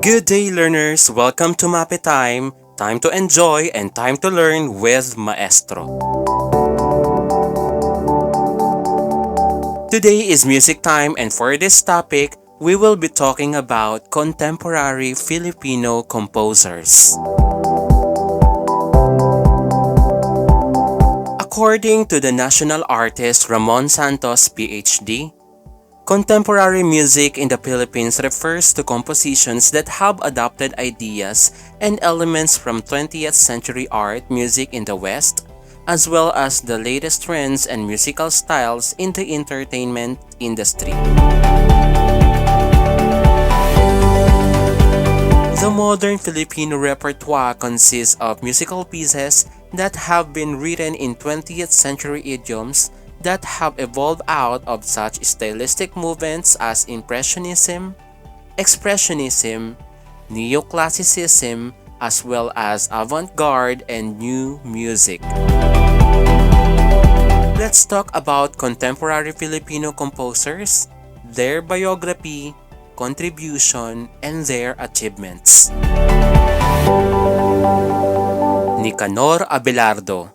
Good day, learners! Welcome to MAPEH Time. Time to enjoy and time to learn with Maestro. Today is music time, and for this topic, we will be talking about contemporary Filipino composers. According to the national artist Ramon Santos, PhD, contemporary music in the Philippines refers to compositions that have adopted ideas and elements from 20th century art music in the West, as well as the latest trends and musical styles in the entertainment industry. The modern Filipino repertoire consists of musical pieces that have been written in 20th century idioms that have evolved out of such stylistic movements as Impressionism, Expressionism, Neoclassicism, as well as avant-garde and new music. Let's talk about contemporary Filipino composers, their biography, contribution, and their achievements. Nicanor Abelardo,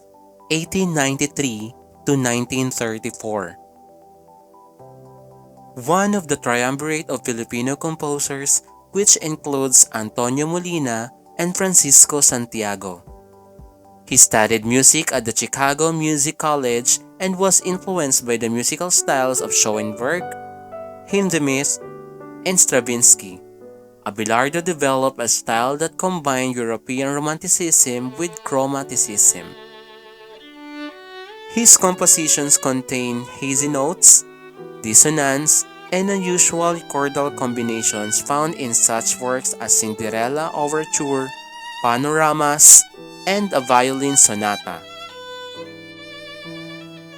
1893 to 1934. One of the triumvirate of Filipino composers, which includes Antonio Molina and Francisco Santiago. He studied music at the Chicago Music College and was influenced by the musical styles of Schoenberg, Hindemith, and Stravinsky. Abelardo developed a style that combined European Romanticism with Chromaticism. His compositions contain hazy notes, dissonance, and unusual chordal combinations found in such works as Cinderella Overture, Panoramas, and a violin sonata.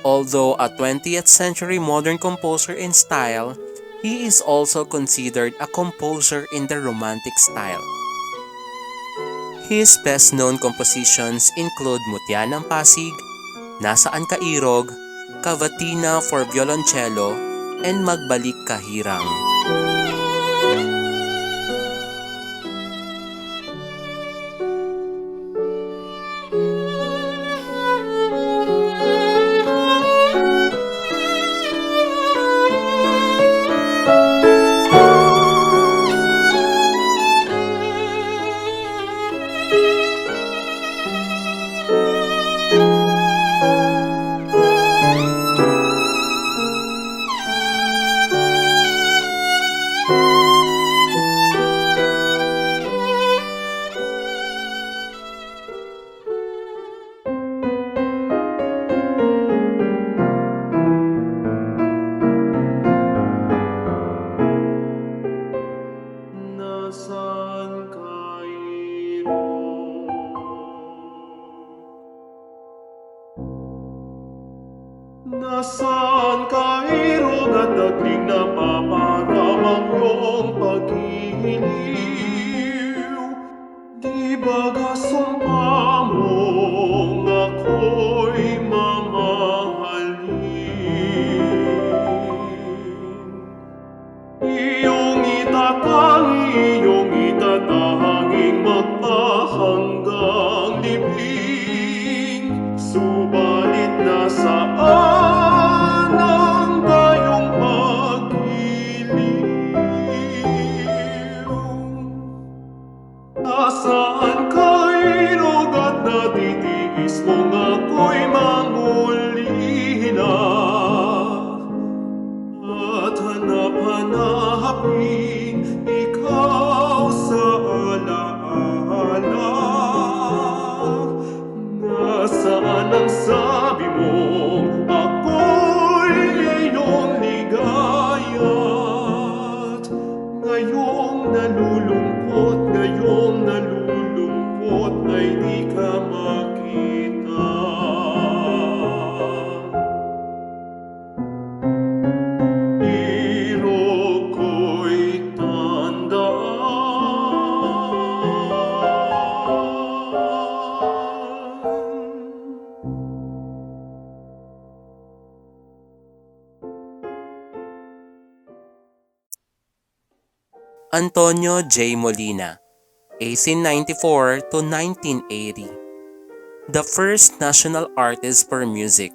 Although a 20th century modern composer in style, he is also considered a composer in the Romantic style. His best-known compositions include Mutya ng Pasig, Nasaan ka Irog, Cavatina for violoncello, and Magbalik ka Hirang. Nasaan ka, Irog, at dating napaparamang iyong pag-iiliw? Di ba gasumpa mong ako'y mamahalin? Iyong itatanging magpahanggang libing. Subalit nasaan ang gayong pag-ibig? Antonio J. Molina, 1894 to 1980. The first national artist for music,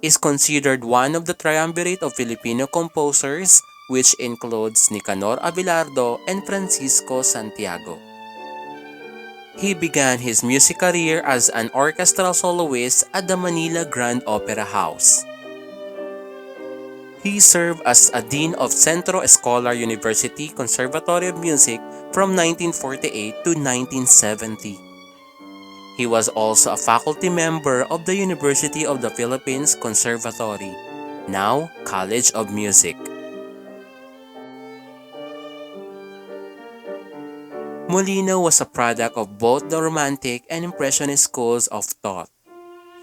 is considered one of the triumvirate of Filipino composers, which includes Nicanor Abelardo and Francisco Santiago. He began his music career as an orchestral soloist at the Manila Grand Opera House. He served as a Dean of Centro Escolar University Conservatory of Music from 1948 to 1970. He was also a faculty member of the University of the Philippines Conservatory, now College of Music. Molina was a product of both the Romantic and Impressionist schools of thought.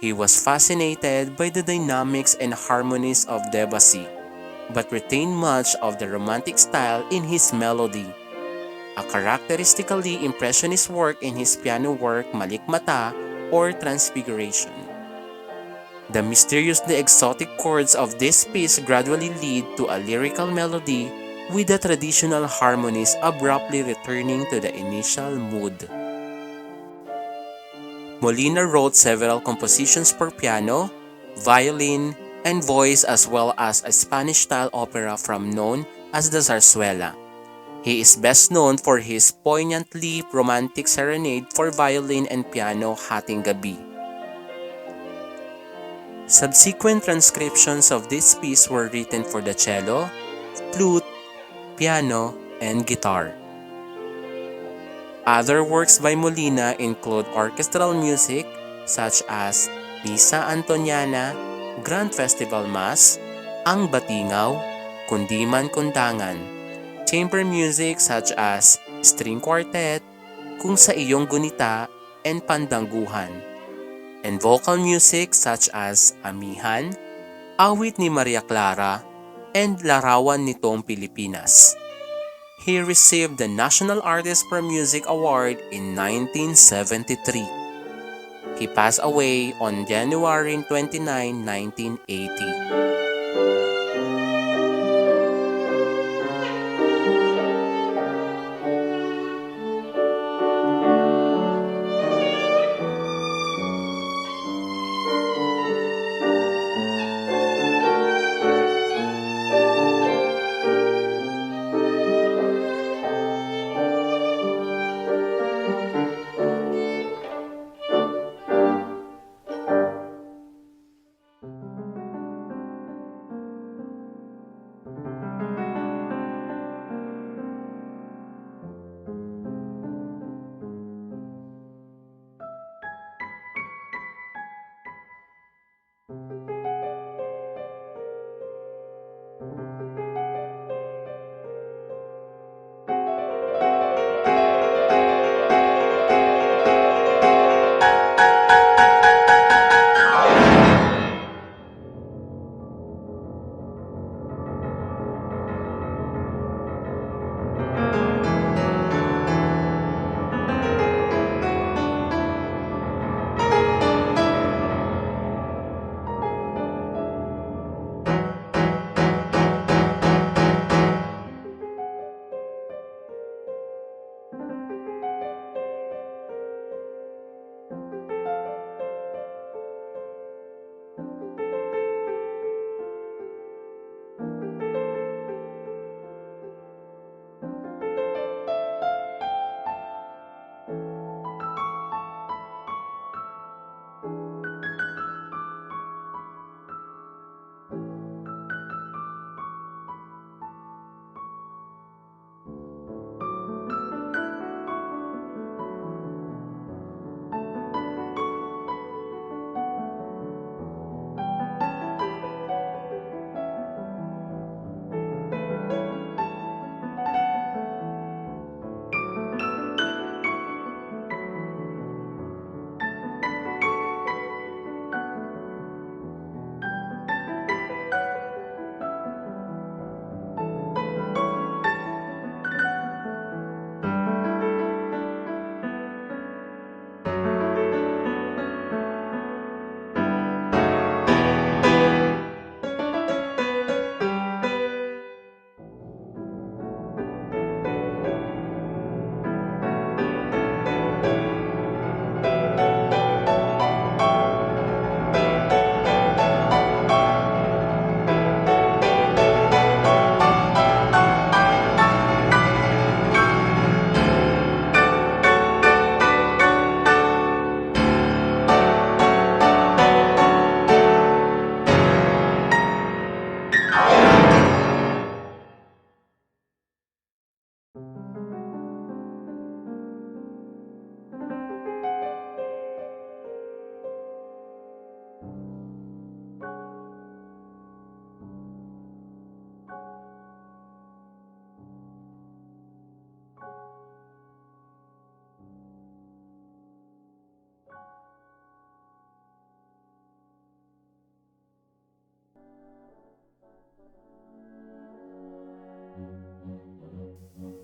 He was fascinated by the dynamics and harmonies of Debussy, but retained much of the Romantic style in his melody. A characteristically impressionist work in his piano work Malikmata or Transfiguration. The mysteriously exotic chords of this piece gradually lead to a lyrical melody with the traditional harmonies abruptly returning to the initial mood. Molina wrote several compositions for piano, violin, and voice as well as a Spanish-style opera known as the Zarzuela. He is best known for his poignantly romantic serenade for violin and piano Hatinggabi. Subsequent transcriptions of this piece were written for the cello, flute, piano, and guitar. Other works by Molina include orchestral music such as Misa Antoniana, Grand Festival Mass, Ang Batingaw, Kundiman Kundangan, chamber music such as String Quartet, Kung sa Iyong Gunita, and Pandangguhan, and vocal music such as Amihan, Awit ni Maria Clara, and Larawan nitong Pilipinas. He received the National Artist for Music Award in 1973. He passed away on January 29, 1980.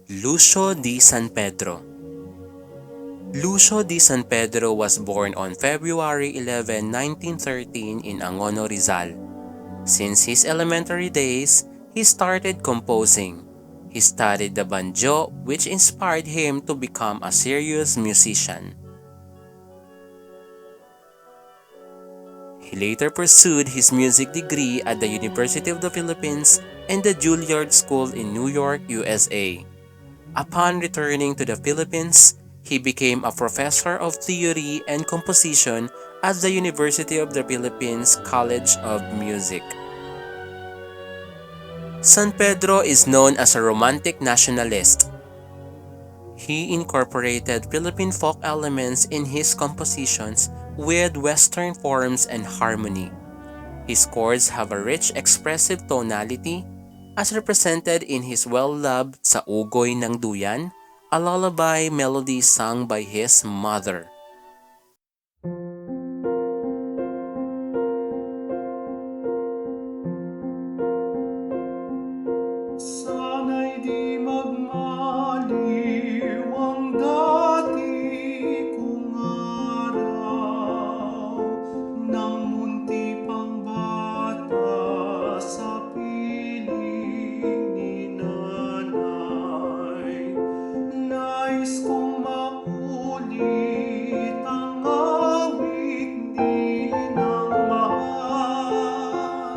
Lucio di San Pedro. Lucio di San Pedro was born on February 11, 1913 in Angono, Rizal. Since his elementary days, he started composing. He studied the banjo, which inspired him to become a serious musician. He later pursued his music degree at the University of the Philippines and the Juilliard School in New York, USA. Upon returning to the Philippines, he became a professor of theory and composition at the University of the Philippines College of Music. San Pedro is known as a romantic nationalist. He incorporated Philippine folk elements in his compositions with Western forms and harmony. His chords have a rich expressive tonality, as represented in his well-loved Sa Ugoy ng Duyan, a lullaby melody sung by his mother. Sana'y di magmaliw ang dati kong araw, nang munti pang bata sa piling ni nanay. Nais kong maulit ang awit ni ng mahal,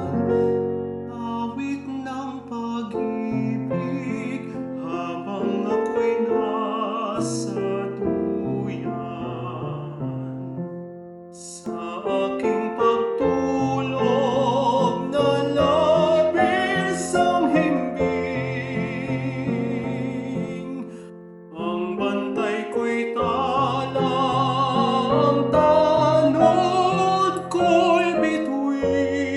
awit ng pag-ibig habang ako'y nasa duyan. Sa aking pagtulog na labis ang himbing, ang bantay ko'y tala, ang tanod ko'y bituin.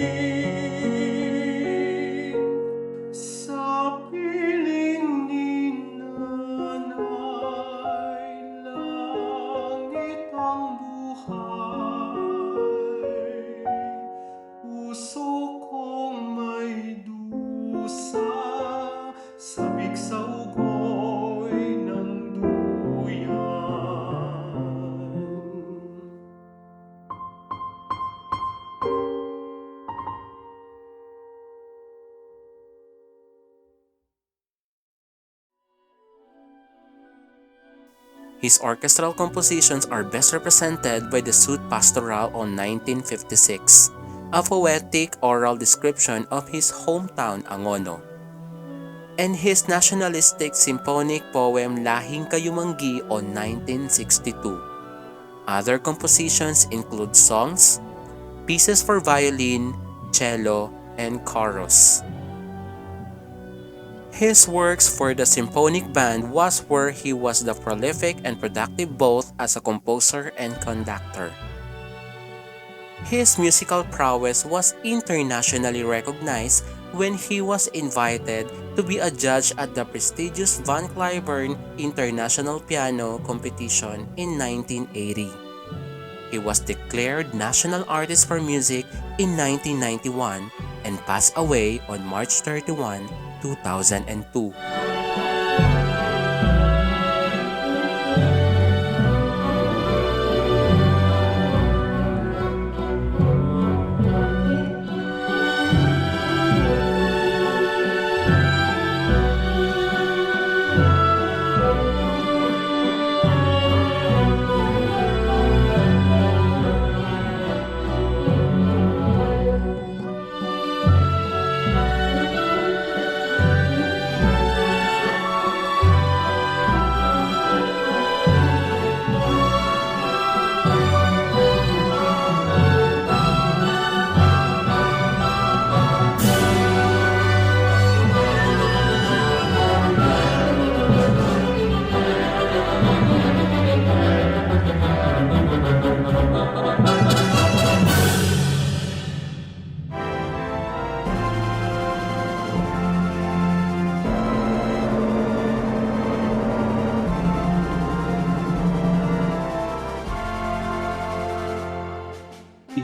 Sa piling ni nanay, langit ang buhay. Puso kong may dusa, sabik sa ugoy ng duyan. His orchestral compositions are best represented by the Suite Pastoral on 1956, a poetic oral description of his hometown Angono, and his nationalistic symphonic poem Lahing Kayumanggi on 1962. Other compositions include songs, pieces for violin, cello, and chorus. His works for the symphonic band was where he was the prolific and productive both as a composer and conductor. His musical prowess was internationally recognized when he was invited to be a judge at the prestigious Van Cliburn International Piano Competition in 1980. He was declared National Artist for Music in 1991 and passed away on March 31, 2002.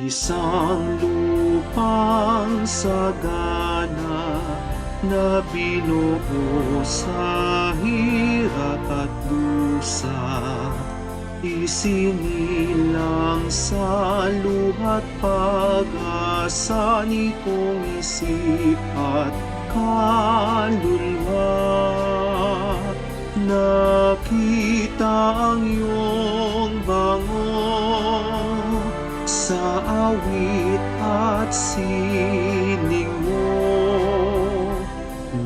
Isang lupang sagana na binuo sa hirap at dusa, isinilang sa luhat pag-asa nitong isip at kaluluwa. Nakita ang iyong bango sa awit at sining mo,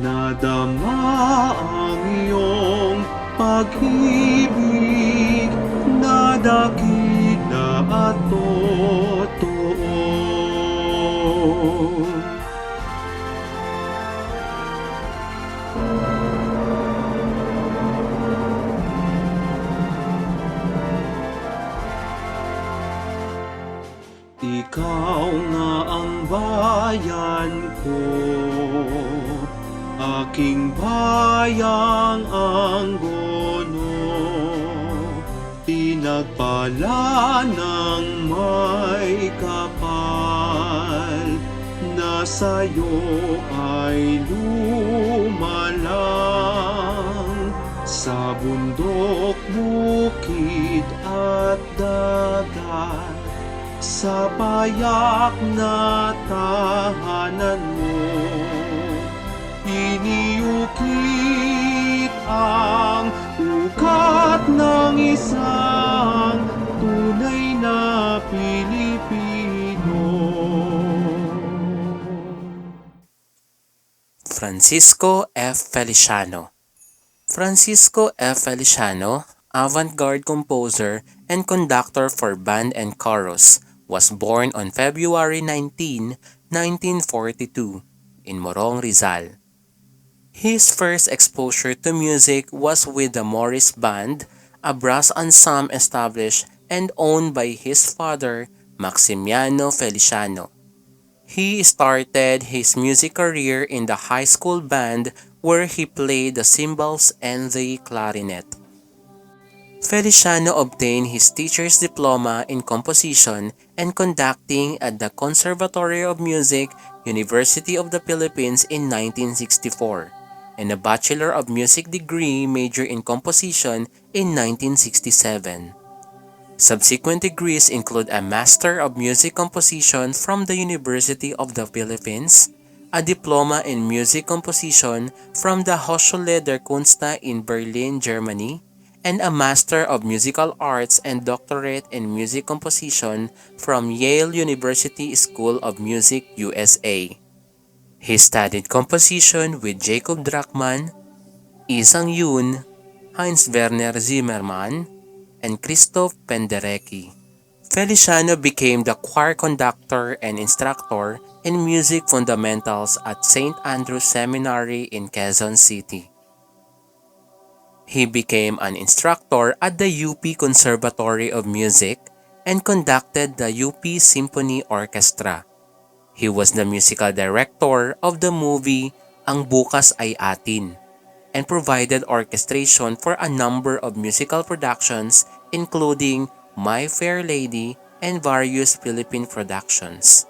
nadama ang iyong pag-ibig na dakila at totoo. Ikaw nga ang bayan ko, aking bayang Anggono, pinagpala ng may kapal, na sa'yo ay lumalang, sa bundok, bukid at dagat, sa payak na tahanan mo, iniukit ang ugat ng isang tunay na Pilipino. Francisco F. Feliciano. Francisco F. Feliciano, avant-garde composer and conductor for band and chorus, was born on February 19, 1942, in Morong, Rizal. His first exposure to music was with the Morris Band, a brass ensemble established and owned by his father, Maximiano Feliciano. He started his music career in the high school band where he played the cymbals and the clarinet. Feliciano obtained his teacher's diploma in composition and conducting at the Conservatory of Music, University of the Philippines in 1964, and a Bachelor of Music degree major in composition in 1967. Subsequent degrees include a Master of Music Composition from the University of the Philippines, a Diploma in Music Composition from the Hochschule der Künste in Berlin, Germany, and a Master of Musical Arts and Doctorate in Music Composition from Yale University School of Music, USA. He studied composition with Jacob Drachmann, Isang Yun, Heinz Werner Zimmermann, and Christoph Penderecki. Feliciano became the choir conductor and instructor in music fundamentals at St. Andrew's Seminary in Quezon City. He became an instructor at the UP Conservatory of Music and conducted the UP Symphony Orchestra. He was the musical director of the movie Ang Bukas Ay Atin and provided orchestration for a number of musical productions including My Fair Lady and various Philippine productions.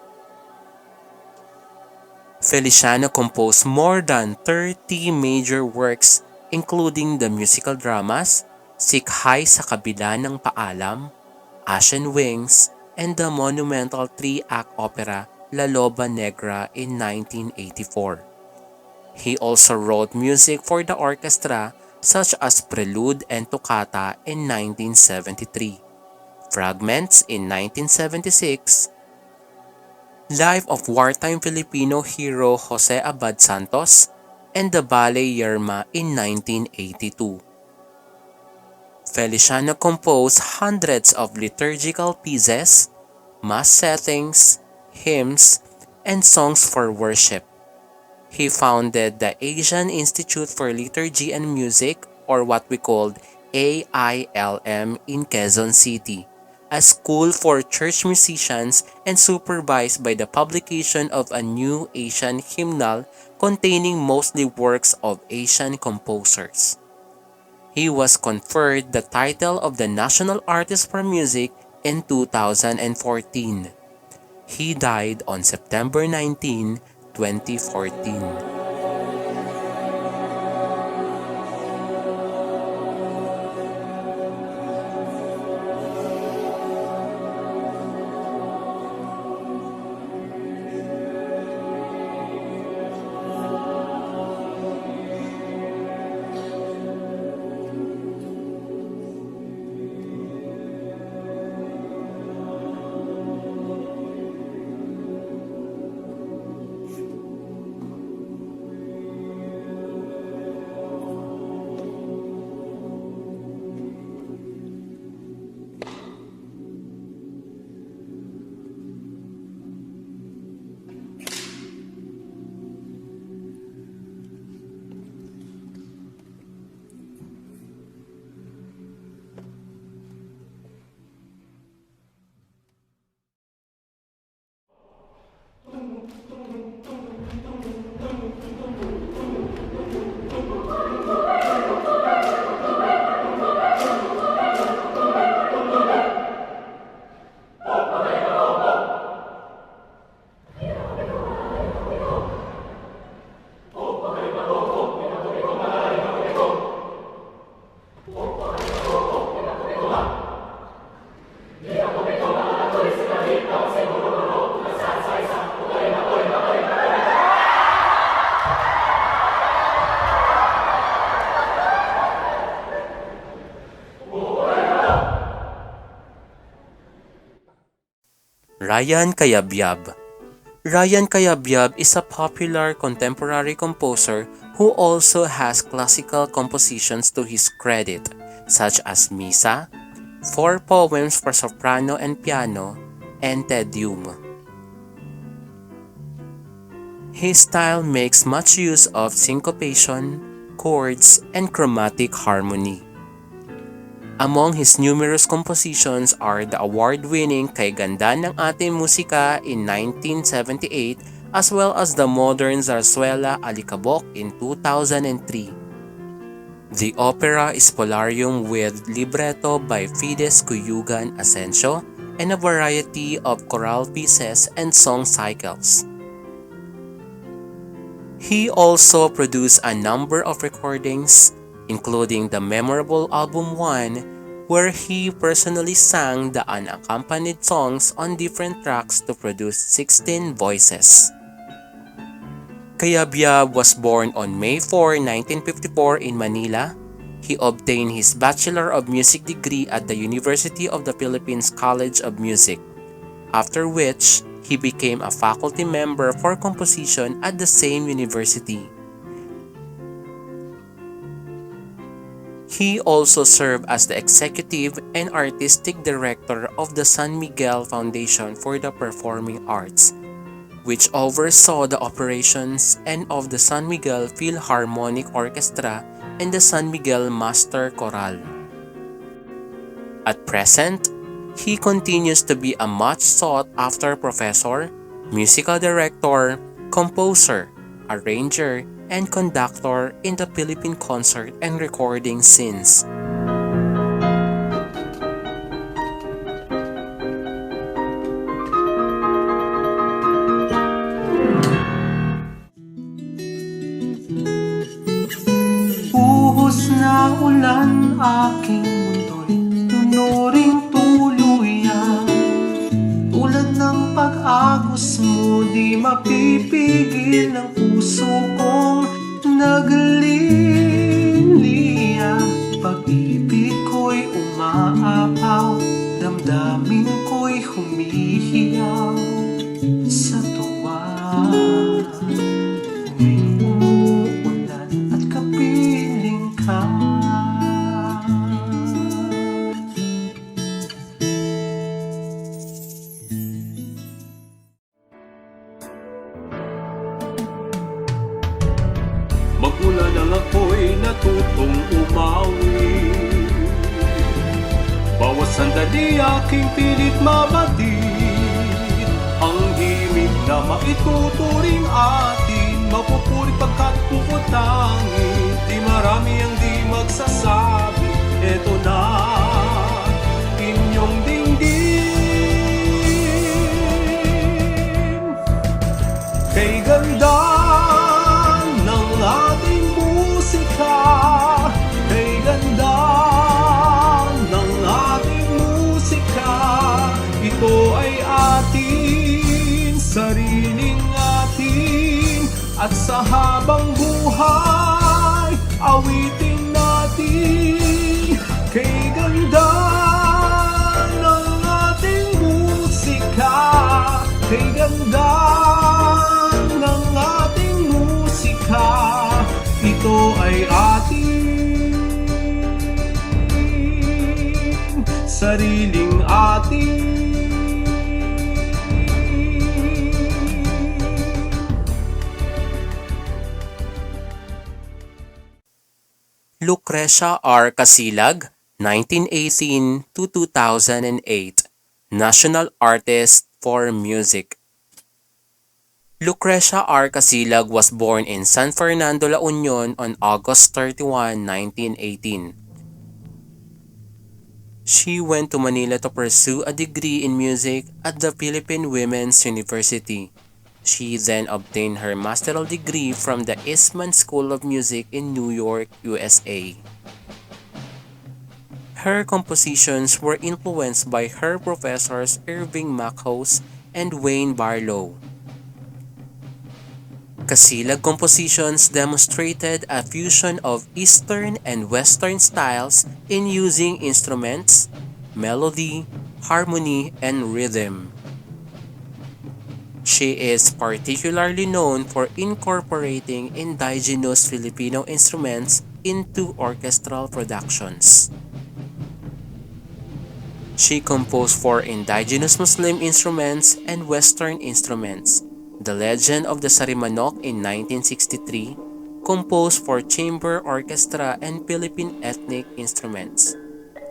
Feliciano composed more than 30 major works including the musical dramas, Sikhay sa Kabila ng Paalam, Ashen Wings, and the monumental 3-act opera La Loba Negra in 1984. He also wrote music for the orchestra such as Prelude and Toccata in 1973, Fragments in 1976, Life of wartime Filipino hero Jose Abad Santos, and the ballet Yerma in 1982. Feliciano composed hundreds of liturgical pieces, mass settings, hymns, and songs for worship. He founded the Asian Institute for Liturgy and Music, or what we called AILM, in Quezon City, a school for church musicians, and supervised by the publication of a new Asian hymnal containing mostly works of Asian composers. He was conferred the title of the National Artist for Music in 2014. He died on September 19, 2014. Ryan Cayabyab. Ryan Cayabyab is a popular contemporary composer who also has classical compositions to his credit, such as Misa, 4 poems for soprano and piano, and Te Deum. His style makes much use of syncopation, chords, and chromatic harmony. Among his numerous compositions are the award-winning Kay Ganda ng Ating Musika in 1978 as well as the modern zarzuela Alikabok in 2003. The opera Spolarium with libretto by Fides Cuyugan Asensio and a variety of choral pieces and song cycles. He also produced a number of recordings, including the memorable album 1, where he personally sang the unaccompanied songs on different tracks to produce 16 voices. Cayabyab was born on May 4, 1954 in Manila. He obtained his Bachelor of Music degree at the University of the Philippines College of Music, after which he became a faculty member for composition at the same university. He also served as the executive and artistic director of the San Miguel Foundation for the Performing Arts, which oversaw the operations and of the San Miguel Philharmonic Orchestra and the San Miguel Master Choral. At present, he continues to be a much sought-after professor, musical director, composer, arranger, and conductor in the Philippine concert and recording scenes. Buhos na ulan aking mundo'y tunuring tuluyan. Tulad ng pag-agos mo, di mapipigil ng puso kong nagliliya. Pag-ibig ko'y umaapaw, damdamin ko'y humihiyaw sa tuwa. Tuwing umuulan at kapiling ka. Magmula nang ako'y natutong umawi, bawat sandali aking pilit mabatid. Ang himig na maituturing atin, mapupulit pagkat puputangin. Di marami ang di magsasabi, eto na inyong dinggin. Kay ganda ng ating musika, kay ganda ng ating musika, ito ay atin, sariling atin, at sa habang buhay, awitin natin. Kay ganda ng ating musika, kay ganda ng ating musika, ito ay atin, sariling atin. Lucrecia R. Kasilag, 1918 to 2008, National Artist for Music. Lucrecia R. Kasilag was born in San Fernando, La Union on August 31, 1918. She went to Manila to pursue a degree in music at the Philippine Women's University. She then obtained her master's degree from the Eastman School of Music in New York, USA. Her compositions were influenced by her professors Irving Mackhose and Wayne Barlow. Kasilag compositions demonstrated a fusion of Eastern and Western styles in using instruments, melody, harmony, and rhythm. She is particularly known for incorporating indigenous Filipino instruments into orchestral productions. She composed for indigenous Muslim instruments and Western instruments. The Legend of the Sarimanok in 1963, composed for chamber orchestra and Philippine ethnic instruments.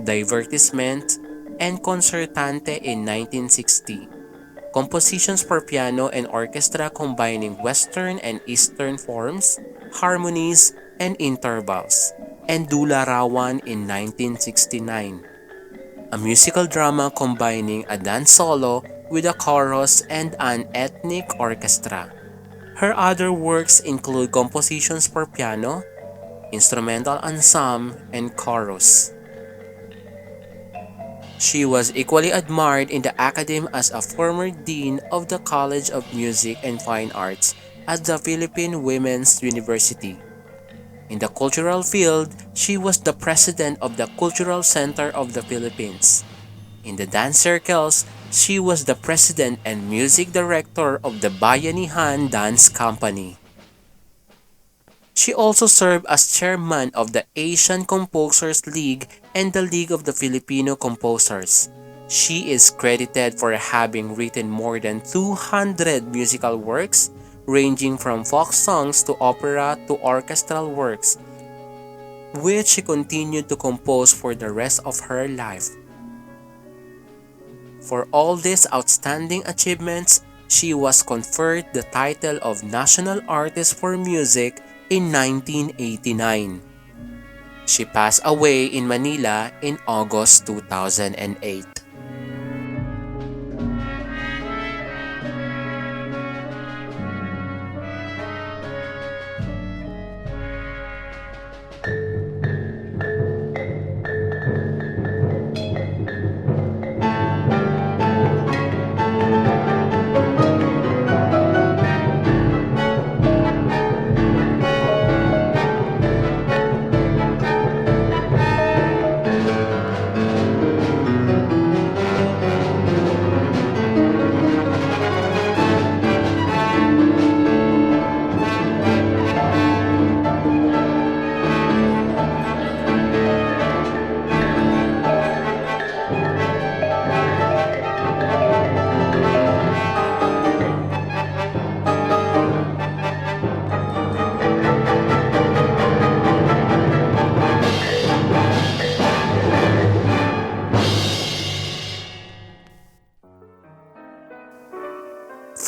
Divertisement and Concertante in 1960. Compositions for piano and orchestra combining Western and Eastern forms, harmonies, and intervals. And Dularawan in 1969. A musical drama combining a dance solo with a chorus and an ethnic orchestra. Her other works include compositions for piano, instrumental ensemble, and chorus. She was equally admired in the academy as a former dean of the College of Music and Fine Arts at the Philippine Women's University. In the cultural field, she was the president of the Cultural Center of the Philippines. In the dance circles, she was the president and music director of the Bayanihan Dance Company. She also served as chairman of the Asian Composers League and the League of the Filipino Composers. She is credited for having written more than 200 musical works, ranging from folk songs to opera to orchestral works, which she continued to compose for the rest of her life. For all these outstanding achievements, she was conferred the title of National Artist for Music in 1989. She passed away in Manila in August 2008.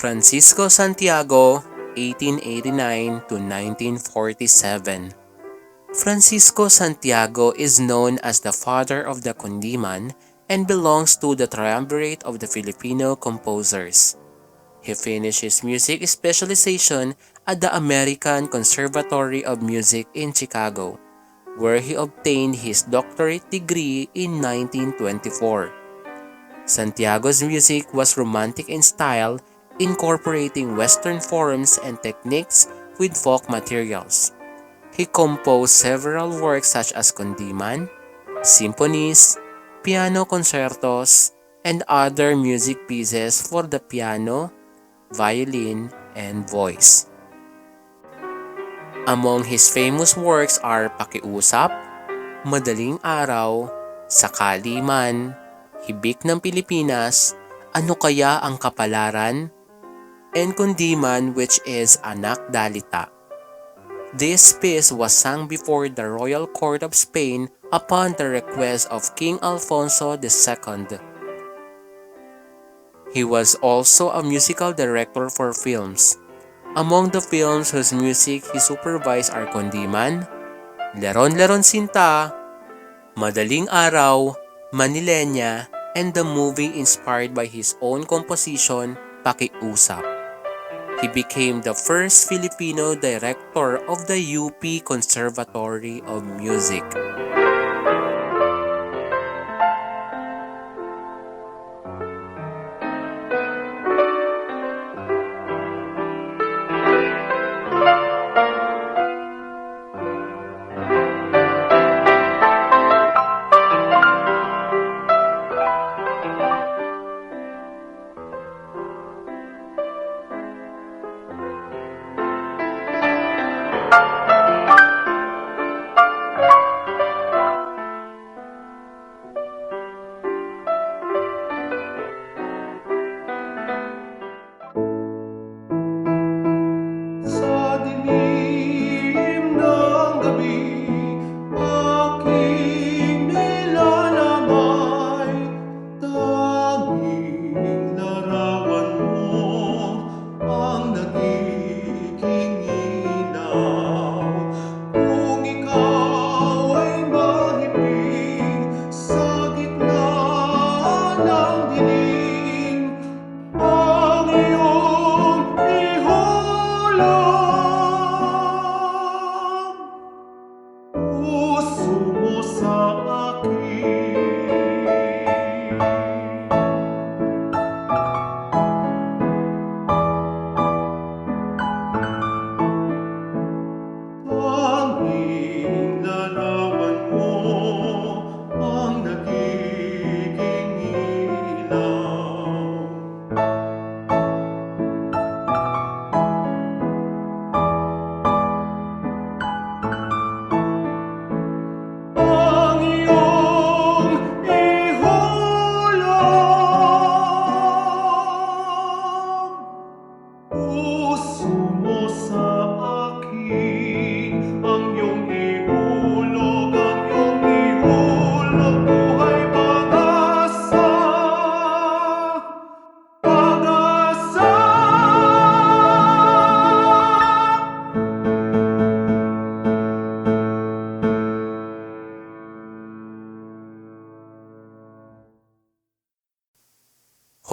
Francisco Santiago, 1889 to 1947. Francisco Santiago is known as the father of the Kundiman and belongs to the triumvirate of the Filipino composers. He finished his music specialization at the American Conservatory of Music in Chicago, where he obtained his doctorate degree in 1924. Santiago's music was romantic in style, incorporating Western forms and techniques with folk materials. He composed several works such as kundiman, symphonies, piano concertos, and other music pieces for the piano, violin, and voice. Among his famous works are Pakiusap, Madaling Araw, Sakali Man, Hibik ng Pilipinas, Ano Kaya ang Kapalaran, and Kundiman, which is Anak Dalita. This piece was sung before the royal court of Spain upon the request of King Alfonso II. He was also a musical director for films. Among the films whose music he supervised are Kundiman, Leron-Leron Sinta, Madaling Araw, Manilenya, and the movie inspired by his own composition, Pakiusap. He became the first Filipino director of the UP Conservatory of Music.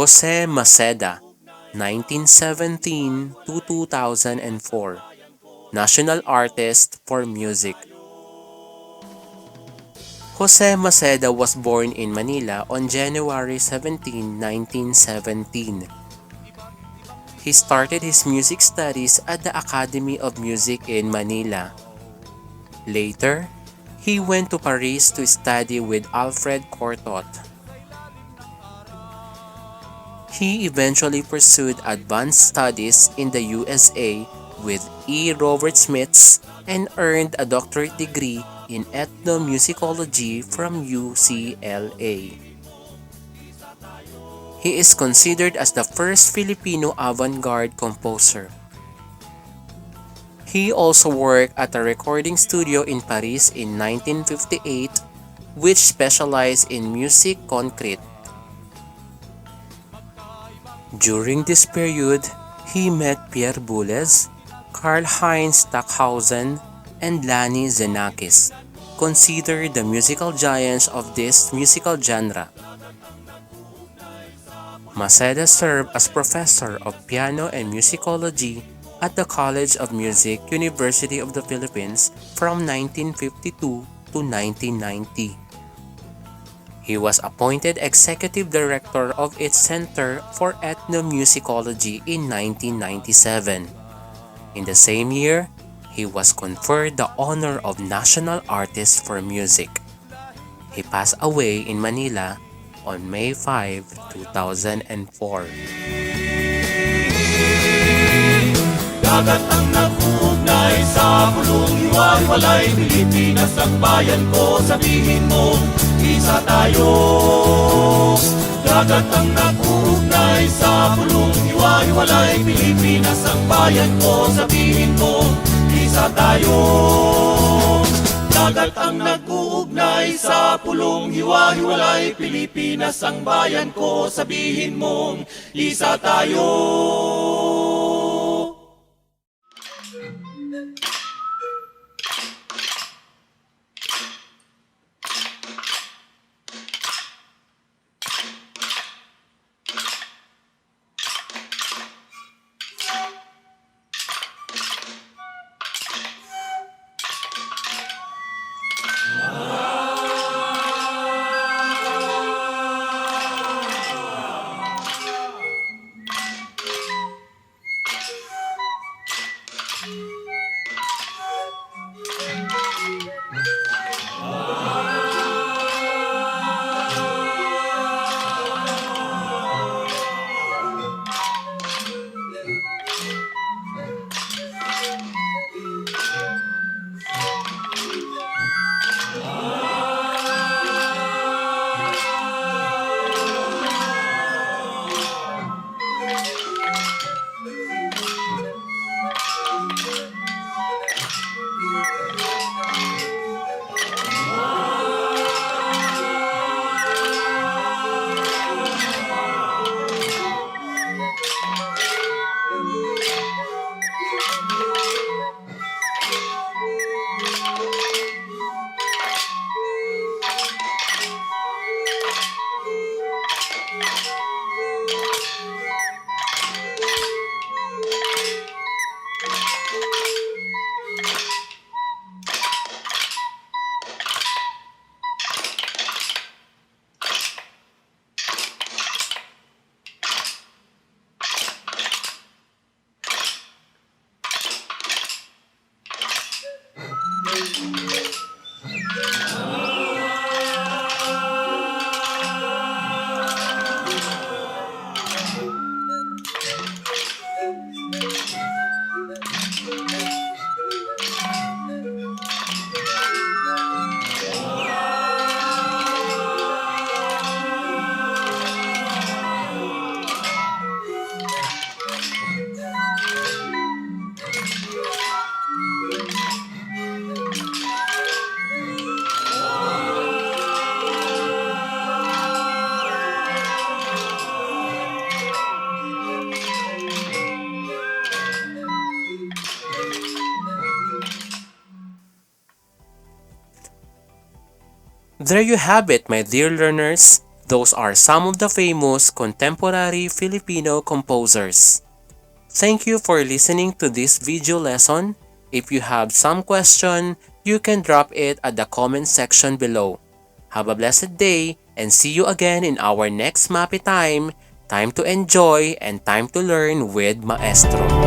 Jose Maceda, 1917 to 2004, National Artist for Music. Jose Maceda was born in Manila on January 17, 1917. He started his music studies at the Academy of Music in Manila. Later, he went to Paris to study with Alfred Cortot. He eventually pursued advanced studies in the USA with E. Robert Smiths and earned a doctorate degree in ethnomusicology from UCLA. He is considered as the first Filipino avant-garde composer. He also worked at a recording studio in Paris in 1958, which specialized in musique concrète. During this period, he met Pierre Boulez, Karl-Heinz Stockhausen, and Lani Xenakis, considered the musical giants of this musical genre. Maceda served as professor of piano and musicology at the College of Music, University of the Philippines from 1952 to 1990. He was appointed executive director of its Center for Ethnomusicology in 1997. In the same year, he was conferred the honor of National Artist for Music. He passed away in Manila on May 5, 2004. Dagat ang nag-uugnay sa pulong hiwa-hiwalay, Pilipinas ang bayan ko, sabihin mo, isa tayo. Dagat ang nag-uugnay sa pulong hiwa-hiwalay, Pilipinas ang bayan ko, sabihin mo, isa tayo. Dagat ang nag-uugnay sa pulong hiwa-hiwalay, Pilipinas ang bayan ko, sabihin mong isa tayo. There you have it, my dear learners, Those are some of the famous contemporary Filipino composers. Thank you for listening to this video lesson. If you have some question, you can drop it at the comment section below. Have a blessed day and see you again in our next MAPEH time. Time to enjoy and time to learn with Maestro.